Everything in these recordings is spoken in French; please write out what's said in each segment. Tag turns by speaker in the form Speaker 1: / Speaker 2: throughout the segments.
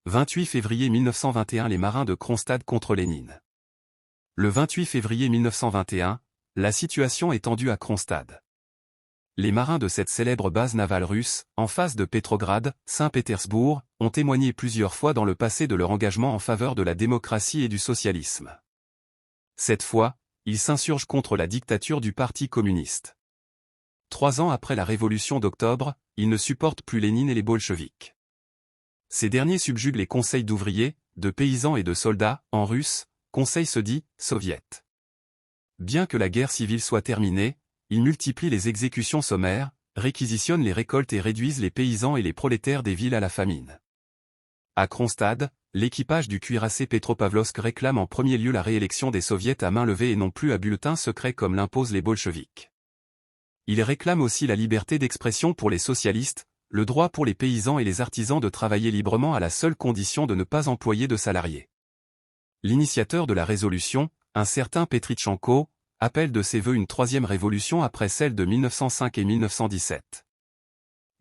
Speaker 1: 28 février 1921 Les marins de Kronstadt contre Lénine. Le 28 février 1921, la situation est tendue à Kronstadt. Les marins de cette célèbre base navale russe, en face de Pétrograd, Saint-Pétersbourg, ont témoigné plusieurs fois dans le passé de leur engagement en faveur de la démocratie et du socialisme. Cette fois, ils s'insurgent contre la dictature du Parti communiste. 3 ans après la Révolution d'octobre, ils ne supportent plus Lénine et les bolcheviks. Ces derniers subjuguent les conseils d'ouvriers, de paysans et de soldats, en russe, conseil se dit, soviet. Bien que la guerre civile soit terminée, ils multiplient les exécutions sommaires, réquisitionnent les récoltes et réduisent les paysans et les prolétaires des villes à la famine. À Kronstadt, l'équipage du cuirassé Petropavlovsk réclame en premier lieu la réélection des soviets à main levée et non plus à bulletin secret comme l'imposent les bolcheviks. Ils réclament aussi la liberté d'expression pour les socialistes, le droit pour les paysans et les artisans de travailler librement à la seule condition de ne pas employer de salariés. L'initiateur de la résolution, un certain Petritchenko, appelle de ses vœux une troisième révolution après celle de 1905 et 1917.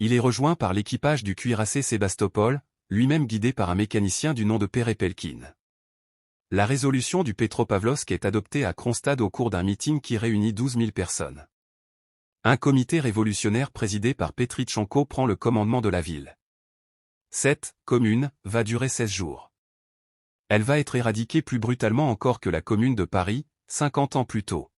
Speaker 1: Il est rejoint par l'équipage du cuirassé Sébastopol, lui-même guidé par un mécanicien du nom de Perepelkin. La résolution du Petropavlovsk est adoptée à Kronstadt au cours d'un meeting qui réunit 12 000 personnes. Un comité révolutionnaire présidé par Petritchenko prend le commandement de la ville. Cette commune va durer 16 jours. Elle va être éradiquée plus brutalement encore que la commune de Paris, 50 ans plus tôt.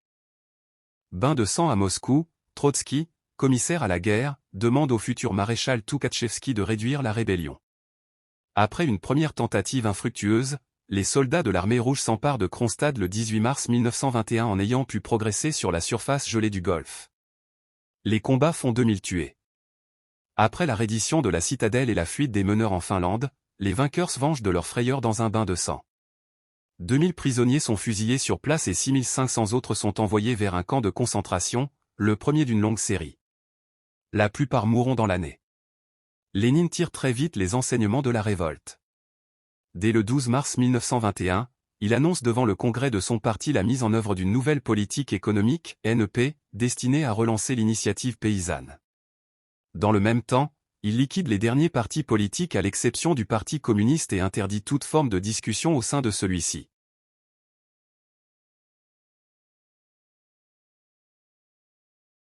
Speaker 1: Bain de sang à Moscou, Trotsky, commissaire à la guerre, demande au futur maréchal Toukhatchevski de réduire la rébellion. Après une première tentative infructueuse, les soldats de l'armée rouge s'emparent de Kronstadt le 18 mars 1921 en ayant pu progresser sur la surface gelée du Golfe. Les combats font 2000 tués. Après la reddition de la citadelle et la fuite des meneurs en Finlande, les vainqueurs se vengent de leur frayeur dans un bain de sang. 2000 prisonniers sont fusillés sur place et 6500 autres sont envoyés vers un camp de concentration, le premier d'une longue série. La plupart mourront dans l'année. Lénine tire très vite les enseignements de la révolte. Dès le 12 mars 1921, il annonce devant le congrès de son parti la mise en œuvre d'une nouvelle politique économique, NEP, destinée à relancer l'initiative paysanne. Dans le même temps, il liquide les derniers partis politiques à l'exception du Parti communiste et interdit toute forme de discussion au sein de celui-ci.